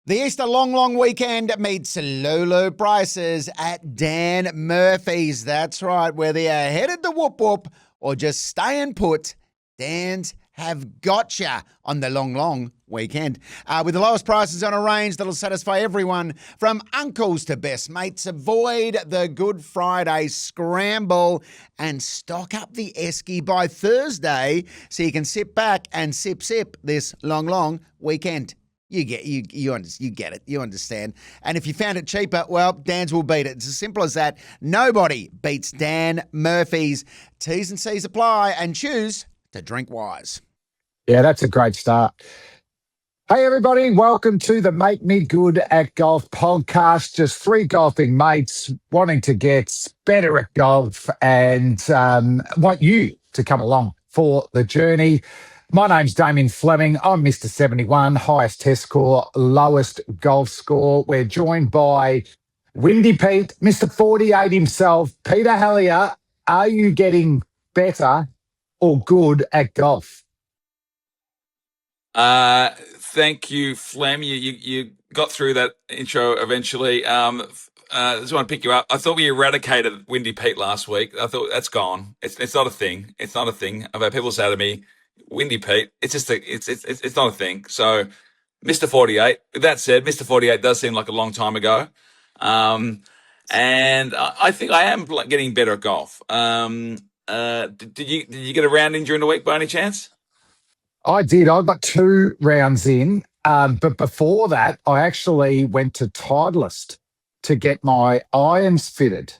The Easter long weekend meets low prices at Dan Murphy's. That's right, whether you're headed to Whoop Whoop or just staying put, Dan's have gotcha on the long weekend. With the lowest prices on a range that'll satisfy everyone from uncles to best mates. Avoid the Good Friday scramble and stock up the esky by Thursday so you can sit back and sip this long weekend. You get it. You understand. And if you found it cheaper, well, Dan's will beat it. It's as simple as that. Nobody beats Dan Murphy's. T's and C's apply, and choose to drink wise. Yeah, that's a great start. Hey, everybody. Welcome to the Make Me Good at Golf podcast. Just three golfing mates wanting to get better at golf and want you to come along for the journey. My name's Damien Fleming. I'm Mr. 71, highest test score, lowest golf score. We're joined by Windy Pete, Mr. 48 himself. Peter Hallier, are you getting better or good at golf? Thank you, Flem. You got through that intro eventually. I just want to pick you up. I thought we eradicated Windy Pete last week. I thought that's gone. It's not a thing. It's not a thing. I've had people say to me, Windy Pete. It's just it's not a thing. So, Mr. 48. With that said, Mr. 48 does seem like a long time ago. And I think I am getting better at golf. Did you get a round in during the week by any chance? I did. I got 2 rounds in. But before that, I actually went to Titleist to get my irons fitted.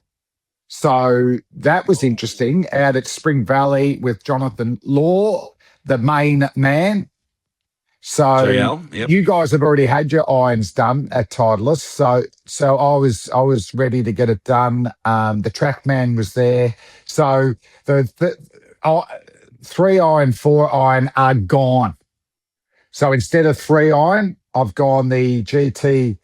So that was interesting out at Spring Valley with Jonathan Law, the main man. So JL, yep. You guys have already had your irons done at Titleist. So I was ready to get it done. The track man was there. So the 3 iron, 4 iron are gone. So instead of 3 iron, I've gone the GT2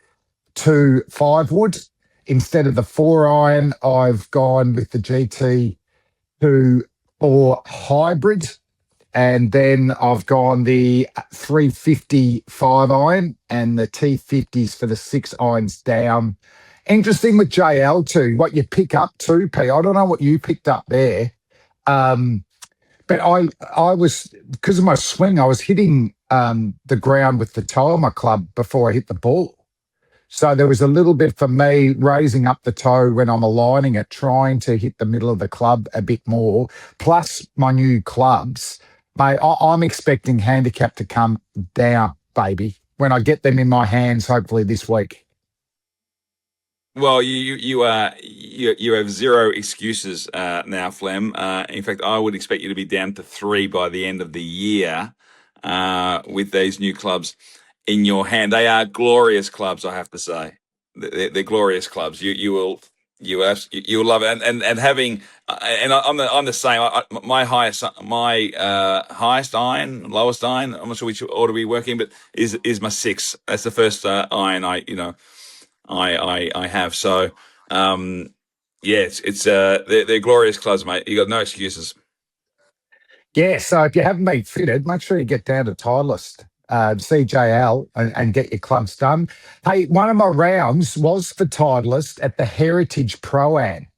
5-wood. Instead of the 4 iron, I've gone with the GT2 4 hybrid. And then I've gone the 350 5 iron and the T50s for the 6 irons down. Interesting with JL too, what you pick up too, P. I don't know what you picked up there. But I was, because of my swing, I was hitting the ground with the toe of my club before I hit the ball. So there was a little bit for me raising up the toe when I'm aligning it, trying to hit the middle of the club a bit more. Plus my new clubs, mate, I'm expecting handicap to come down, baby, when I get them in my hands, hopefully this week. Well, you have zero excuses now, Flem. In fact, I would expect you to be down to 3 by the end of the year with these new clubs in your hand. They are glorious clubs, I have to say. They're glorious clubs. You will love it. And having and I'm the same. My highest iron, lowest iron. I'm not sure which order we work in, but is my 6. That's the first iron I have. So, they're glorious clubs, mate. You got no excuses. Yeah. So if you haven't been fitted, make sure you get down to Titleist, CJL, and get your clubs done. Hey, one of my rounds was for Titleist at the Heritage Pro-Am.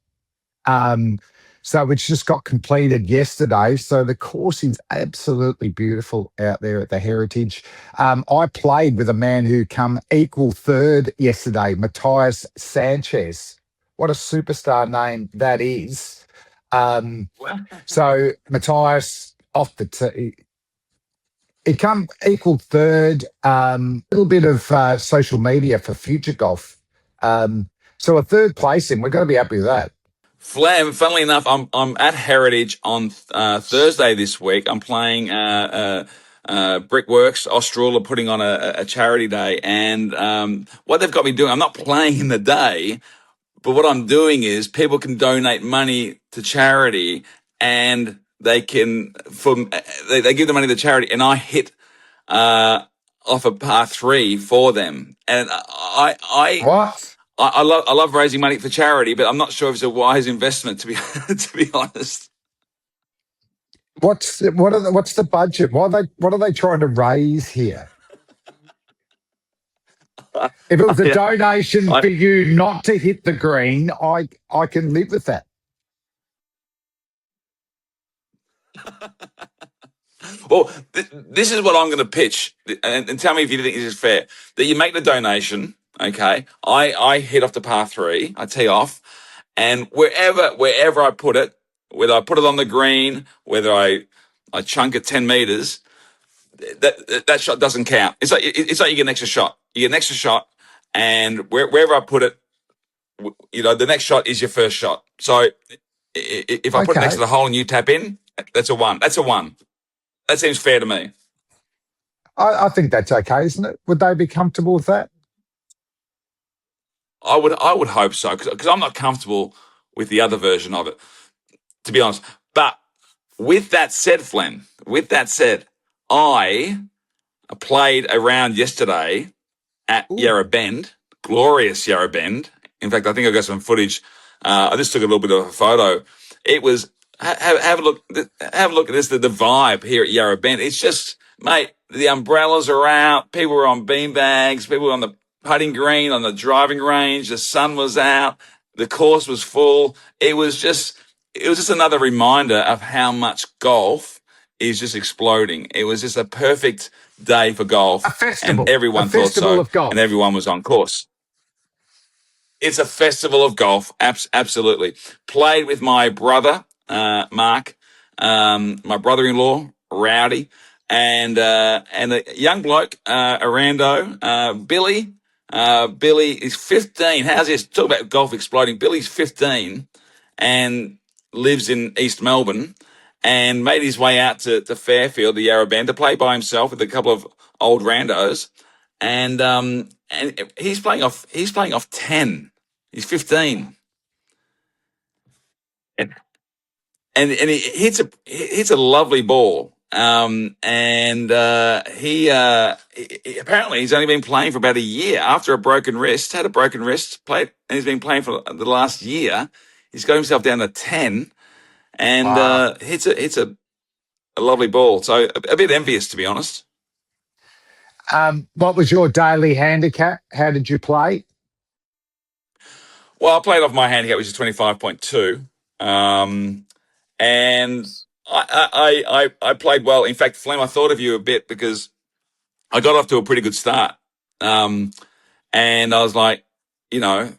So it's just got completed yesterday. So the course is absolutely beautiful out there at the Heritage. I played with a man who come equal third yesterday, Matthias Sanchez. What a superstar name that is. So Matthias off the tee. It come equal third. Little bit of social media for future golf. So a third placing, we're going to be happy with that. Flem, funnily enough, I'm at Heritage on Thursday this week. I'm playing Brickworks Austral are putting on a charity day, and what they've got me doing, I'm not playing in the day, but what I'm doing is people can donate money to charity, and they can they give the money to charity, and I hit off a par 3 for them, and What? I love raising money for charity, but I'm not sure if it's a wise investment to be honest. What's the budget? What are they trying to raise here? If it was a Yeah. donation for you not to hit the green, I can live with that. Well, this is what I'm going to pitch, and tell me if you think this is fair. That you make the donation, okay? I hit off the par three, I tee off, and wherever I put it, whether I put it on the green, whether I chunk it 10 meters, that shot doesn't count. It's like you get an extra shot. You get an extra shot, and wherever I put it, the next shot is your first shot. So if I put it next Okay. to the hole and you tap in, that's a one. That's a one. That seems fair to me. I think that's okay, isn't it? Would they be comfortable with that? I would hope so, because I'm not comfortable with the other version of it, to be honest. But with that said, Flem, with that said, I played around yesterday at Ooh. Yarra Bend, glorious Yarra Bend. In fact, I think I got some footage. I just took a little bit of a photo. It was have a look. Have a look at this. The vibe here at Yarra Bend. It's just, mate. The umbrellas are out. People were on beanbags. People were on the putting green, on the driving range. The sun was out. The course was full. It was just another reminder of how much golf is just exploding. It was just a perfect day for golf, A festival. and everyone A thought festival so, of golf. and everyone was on course. It's a festival of golf, absolutely. Played with my brother, Mark, my brother-in-law, Rowdy, and a young bloke, Arando, Billy. Billy is 15. How's this? Talk about golf exploding. Billy's 15 and lives in East Melbourne, and made his way out to Fairfield, the Yarra Bend, to play by himself with a couple of old randos, and he's playing off 10. He's 15, and he hits a lovely ball. And he apparently he's only been playing for about a year after a broken wrist. Had a broken wrist, played, and he's been playing for the last year. He's got himself down to 10, and Wow. hits a lovely ball. So a bit envious, to be honest. What was your daily handicap? How did you play? Well, I played off my handicap, which is 25.2. And I played well. In fact, Flem, I thought of you a bit because I got off to a pretty good start. And I was like, I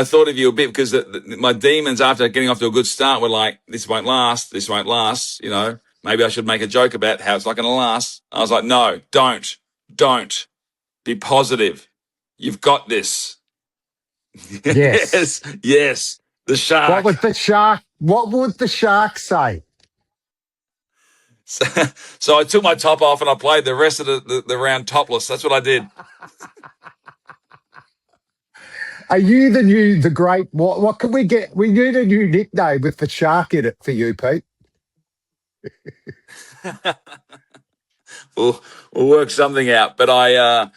thought of you a bit because my demons, after getting off to a good start, were like, this won't last. This won't last. Maybe I should make a joke about how it's not going to last. I was like, no, don't be positive. You've got this. Yes. yes. The shark. What would the shark say? So I took my top off and I played the rest of the round topless. That's what I did. Are you the great, what can we get? We need a new nickname with the shark in it for you, Pete. We'll work something out. But I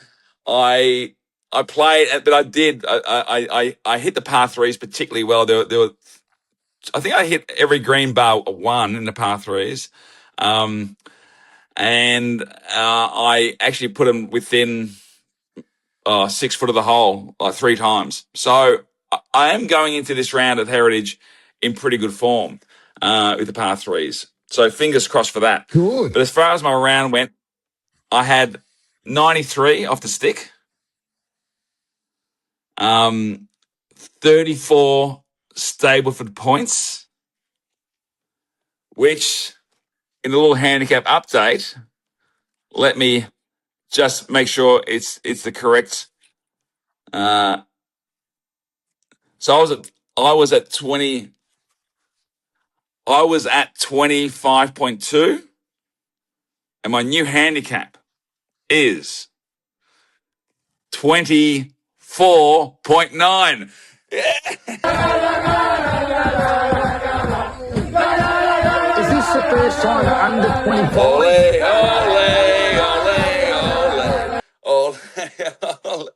played, but I did. I hit the par threes particularly well. There were, I think I hit every green bar one in the par threes, and I actually put them within 6 foot of the hole like 3 times. So I am going into this round at Heritage in pretty good form with the par threes. So fingers crossed for that. Good. But as far as my round went, I had 93 off the stick, 34 Stableford points, which in a little handicap update, let me just make sure it's the correct. So I was at 25.2, and my new handicap is 24.9. Is this the first time under 25? Ole, ole, ole, ole, ole.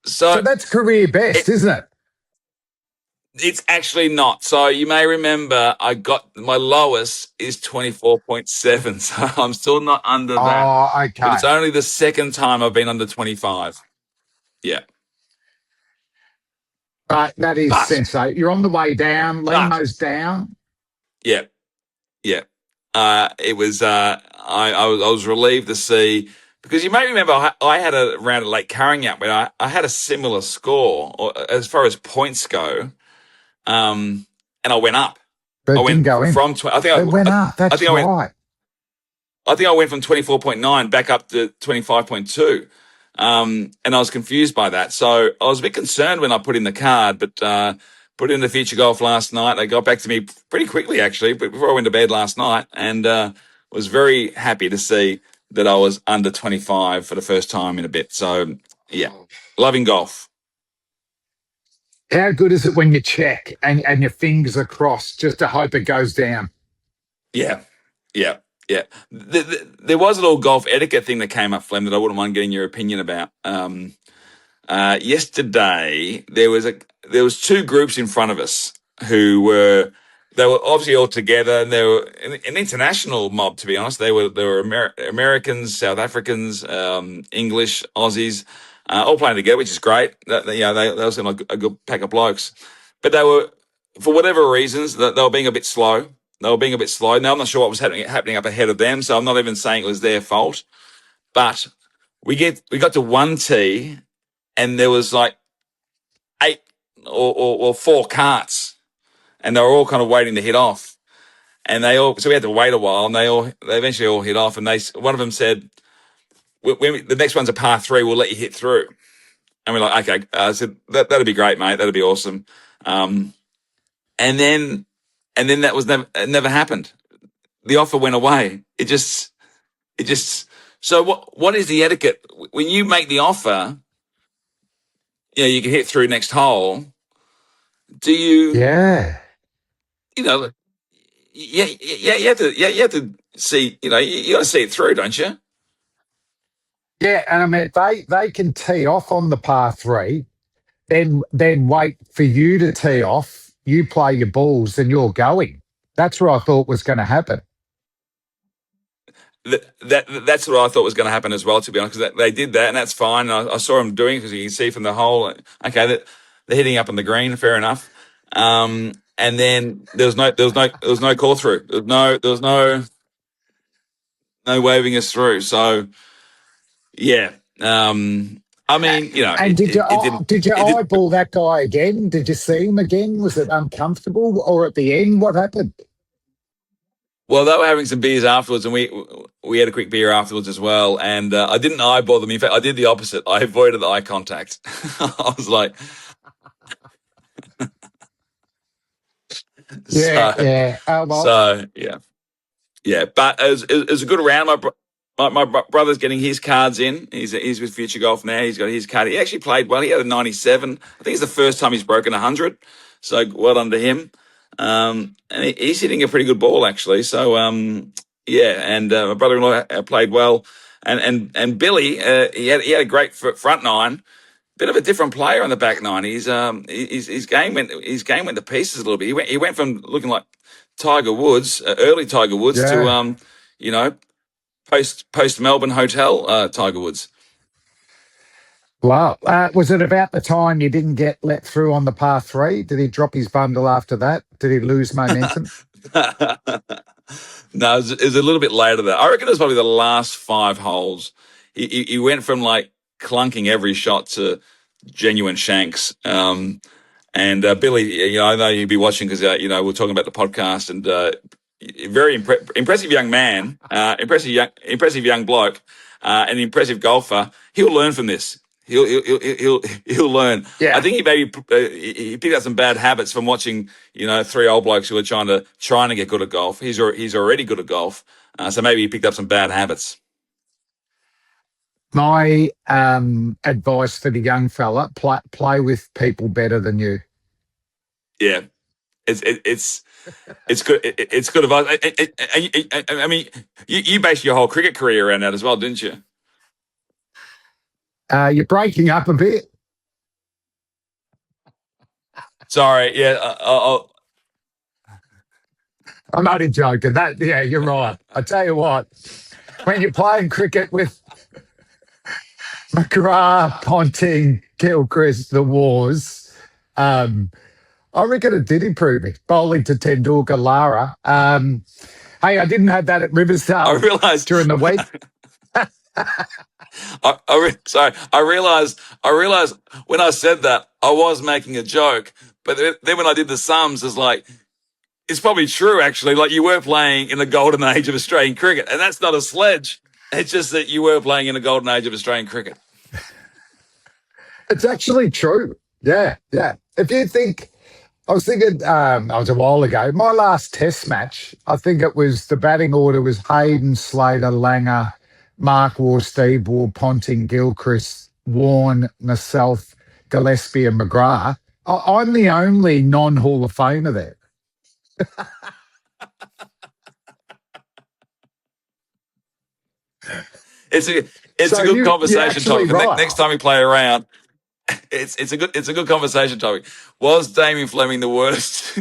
So that's career best, isn't it? It's actually not. So you may remember I got my lowest is 24.7. So I'm still not under that. Oh, But okay. it's only the second time I've been under 25. Yeah. But that is But, sensate. You're on the way down. but, Lemo's down. yeah, yeah. It was, I was relieved to see, because you may remember I had a round at Lake Carringoup where I had a similar score as far as points go. And I went up. But I it didn't went go in. from, It went up. I That's think I went, right. I think I went from 24.9 back up to 25.2. And I was confused by that. So I was a bit concerned when I put in the card, but put in the Future Golf last night. They got back to me pretty quickly, actually, before I went to bed last night, and was very happy to see that I was under 25 for the first time in a bit. So, yeah, loving golf. How good is it when you check and your fingers are crossed just to hope it goes down? Yeah, yeah, yeah. There was a little golf etiquette thing that came up, Flem, that I wouldn't mind getting your opinion about. Yesterday there was two groups in front of us who they were obviously all together, and they were an international mob. To be honest, they were Americans, South Africans, English, Aussies, all playing together, which is great. They all seem like a good pack of blokes, but they were, for whatever reasons, they were being a bit slow. They were being a bit slow. Now I'm not sure what was happening up ahead of them, so I'm not even saying it was their fault. But we got to one tee, and there was like eight or four carts, and they were all kind of waiting to hit off. And so we had to wait a while, and they eventually all hit off. And one of them said, "The next one's a par three. We'll let you hit through." And we're like, "Okay." I said, "That'd be great, mate. That'd be awesome." Um, and then that was never happened. The offer went away. It just. So what is the etiquette when you make the offer? You can hit through next hole. Do you? Yeah. You know, you have to see, you got to see it through, don't you? Yeah. And I mean, they can tee off on the par three, then wait for you to tee off. You play your balls and you're going. That's what I thought was going to happen. That's what I thought was going to happen as well, to be honest, because they did that, and that's fine. I saw them doing it because you can see from the hole. Okay, they're hitting up on the green, fair enough. And then there was no call through. There was no waving us through. So yeah, I mean, And it didn't. did you It did. eyeball that guy again? Did you see him again? Was it uncomfortable, or at the end, what happened? Well, they were having some beers afterwards, and we had a quick beer afterwards as well. And I didn't eyeball them. In fact, I did the opposite. I avoided the eye contact. I was like, Yeah, so, yeah. Oh well, so yeah, yeah. But it was a good round. My brother's getting his cards in. He's with Future Golf now. He's got his card. He actually played well. He had a 97. I think it's the first time he's broken 100. So well done to him. And he's hitting a pretty good ball, actually. So yeah. And my brother-in-law played well. And Billy, he had a great front nine. Bit of a different player on the back nine. His game went to pieces a little bit. He went from looking like Tiger Woods, early Tiger Woods, yeah. to you know post Melbourne Hotel Tiger Woods. Wow. Was it about the time you didn't get let through on the par three? Did he drop his bundle after that? Did he lose momentum? No, it was a little bit later. That I reckon it was probably the last five holes. He went from like clunking every shot to genuine shanks. And Billy, I know you'd be watching because we're talking about the podcast, and very impressive young man, impressive young bloke, an impressive golfer. He'll learn from this. He'll learn. Yeah. I think he picked up some bad habits from watching three old blokes who are trying to get good at golf. He's already good at golf, so maybe he picked up some bad habits. My advice for the young fella: play with people better than you. Yeah, it's good. It's good advice. I mean, you based your whole cricket career around that as well, didn't you? You're breaking up a bit. Sorry, yeah, I'm only joking. You're right. I tell you what, when you're playing cricket with McGrath, Ponting, Gilchrist, the Wars, I reckon it did improve me. Bowling to Tendulkar, Lara. Hey, I didn't have that at I Riversdale realised. during the week. Sorry, I realized when I said that I was making a joke, but then when I did the sums, it's like it's probably true actually. Like you were playing in the golden age of Australian cricket, and that's not a sledge. It's just that you were playing in the golden age of Australian cricket. It's actually true. Yeah, yeah. If you think, I was thinking, I was a while ago, my last test match, I think it was the batting order was Hayden, Slater, Langer, Mark Waugh, Steve Waugh, Ponting, Gilchrist, Warren, myself, Gillespie and McGrath. I'm the only non-Hall of Famer there. It's So a good you're conversation actually topic. right. Next time we play around, it's a good conversation topic. Was Damien Fleming the worst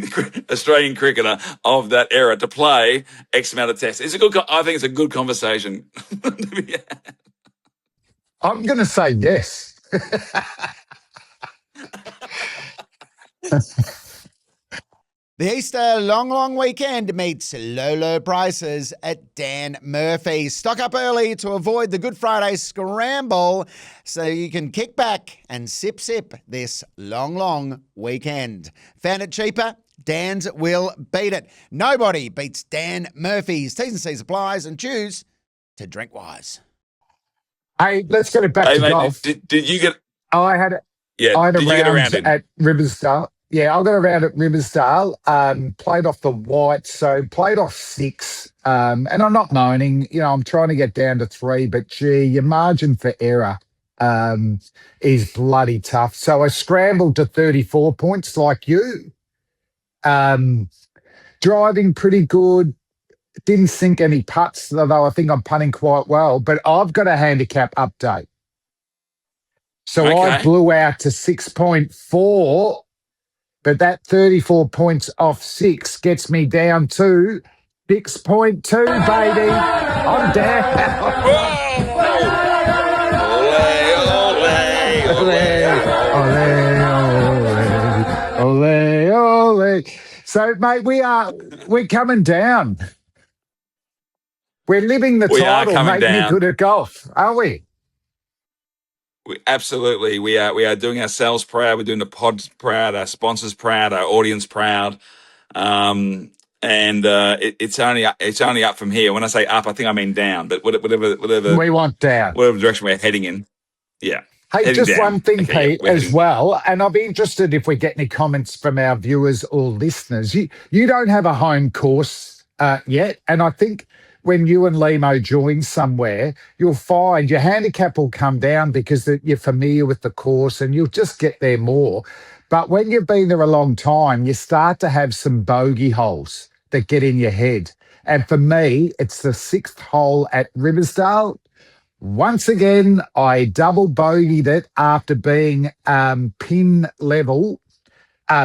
Australian cricketer of that era to play X amount of tests? It's a good. I think it's a good conversation. I'm going to say yes. The Easter long weekend meets low prices at Dan Murphy's. Stock up early to avoid the Good Friday scramble so you can kick back and sip this long weekend. Found it cheaper? Dan's will beat it. Nobody beats Dan Murphy's. T's and C's applies and choose to drink wise. Hey, let's get it back to mate, golf. Did you get? I had a Did you get a round round in? at Riversdale. Yeah, I got a round at Riversdale. Played off the white, so played off 6. And I'm not moaning. I'm trying to get down to 3, but gee, your margin for error is bloody tough. So I scrambled to 34 points like you. Driving pretty good. Didn't sink any putts, although I think I'm putting quite well. But I've got a handicap update. So I Okay. blew out to 6.4, but that 34 points off 6 gets me down to 6.2, baby. I'm down. Ole. So, mate, we're coming down. We're living the title, make me good at golf, aren't we? Absolutely, we are doing ourselves proud. We're doing the pod proud, our sponsors proud, our audience proud, and it's only up from here. When I say up, I think I mean down. But whatever we want down, whatever direction we're heading in. Yeah. Hey, just down. One thing, okay, Pete, as well, and I'll be interested if we get any comments from our viewers or listeners. You don't have a home course yet, and I think when you and Limo join somewhere, you'll find your handicap will come down because you're familiar with the course and you'll just get there more. But when you've been there a long time, you start to have some bogey holes that get in your head. And for me, it's the 6th hole at Riversdale. Once again, I double bogeyed it after being pin level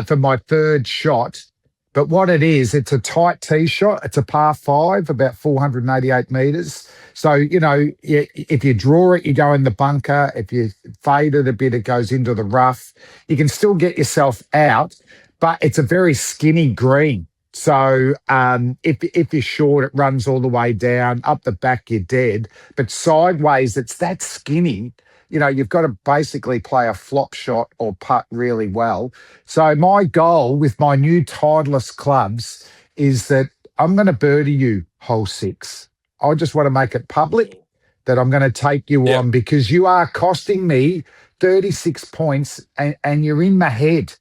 for my 3rd shot. But what it is, it's a tight tee shot. It's a par 5, about 488 metres. So, if you draw it, you go in the bunker. If you fade it a bit, it goes into the rough. You can still get yourself out, but it's a very skinny green. So if you're short, it runs all the way down. Up the back, you're dead. But sideways, it's that skinny. You've got to basically play a flop shot or putt really well. So my goal with my new Titleist clubs is that I'm going to birdie you hole 6. I just want to make it public that I'm going to take you on because you are costing me 36 points and you're in my head.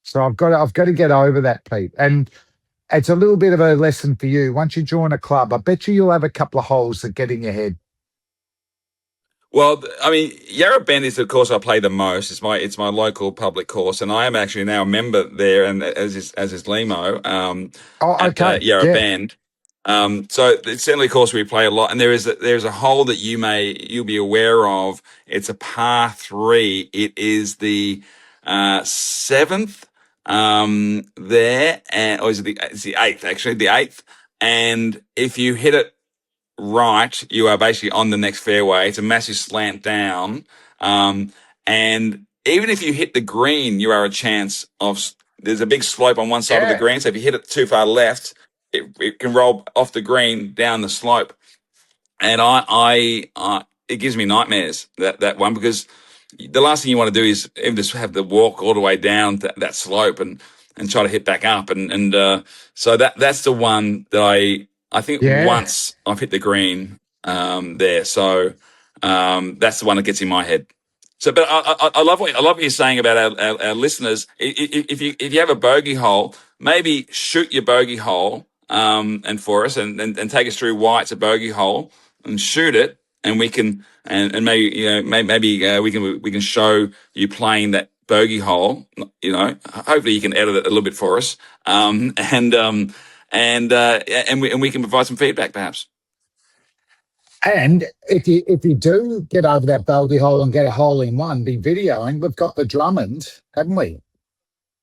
So I've got to get over that, Pete. And it's a little bit of a lesson for you. Once you join a club, I bet you'll have a couple of holes that get in your head. Well, I mean, Yarra Bend is the course I play the most. It's my local public course, and I am actually now a member there, and as is Limo at Yarra Bend. So it's certainly a course we play a lot, and there's a hole that you'll be aware of. It's a par 3. It is the 7th there, and or is it it's the 8th actually, the 8th. And if you hit it right, you are basically on the next fairway. It's a massive slant down, and even if you hit the green, you are a chance of. There's a big slope on one side of the Yeah. green, so if you hit it too far left, it can roll off the green down the slope. And it gives me nightmares, that one, because the last thing you want to do is even just have to walk all the way down that slope and try to hit back up. So that's the one that I think Yeah. once I've hit the green, there. So, that's the one that gets in my head. So, but I love what you're saying about our listeners. If you have a bogey hole, maybe shoot your bogey hole, and for us, and take us through why it's a bogey hole, and shoot it, and we can, and maybe, we can show you playing that bogey hole. Hopefully you can edit it a little bit for us, and we can provide some feedback perhaps. And if you do get over that bogey hole and get a hole in one, be videoing. We've got the Drummond, haven't we?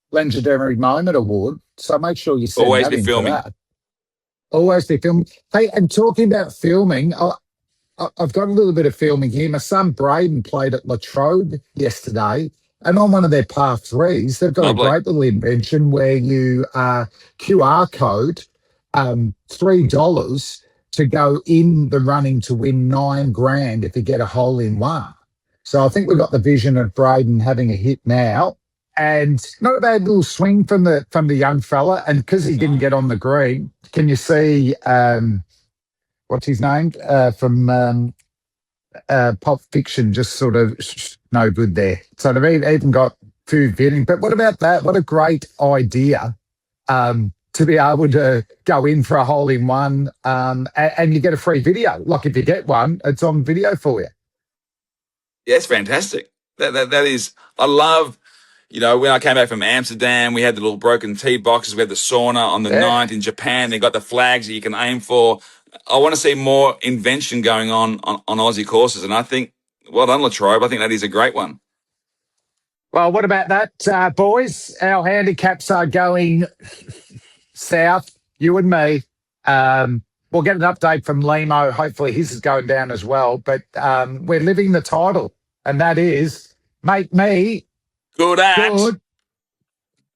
Legendary Moment Award. So make sure you send Always that be in for filming. that. Always be filming. Hey, and talking about filming, I've got a little bit of filming here. My son Braden played at Latrobe yesterday, and on one of their par threes, they've got Lovely. a great little invention where you QR code $3 to go in the running to win $9,000 if you get a hole in one. So I think we've got the vision of Braden having a hit now, and not a bad little swing from the young fella. And because he didn't get on the green, can you see? What's his name from Pulp Fiction? Just sort of no good there. So they've even got food fitting. But what about that? What a great idea to be able to go in for a hole in one, and you get a free video. Like if you get one, it's on video for you. Yeah, it's fantastic. That is. I love. When I came back from Amsterdam, we had the little broken tee boxes. We had the sauna on the Yeah. 9th in Japan. They got the flags that you can aim for. I want to see more invention going on Aussie courses. And I think, well done, Latrobe. I think that is a great one. Well, what about that, boys? Our handicaps are going south, you and me. We'll get an update from Limo. Hopefully his is going down as well. But we're living the title, and that is make me Good at good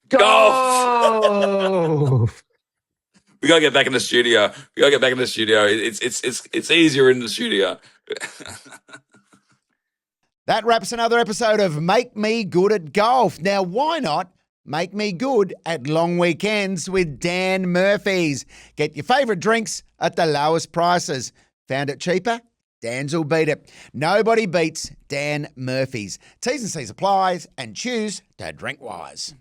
golf. We gotta get back in the studio. It's easier in the studio. That wraps another episode of Make Me Good at Golf. Now, why not make me good at long weekends with Dan Murphy's? Get your favourite drinks at the lowest prices. Found it cheaper? Dan's will beat it. Nobody beats Dan Murphy's. T's and C's applies, and choose to drink wise.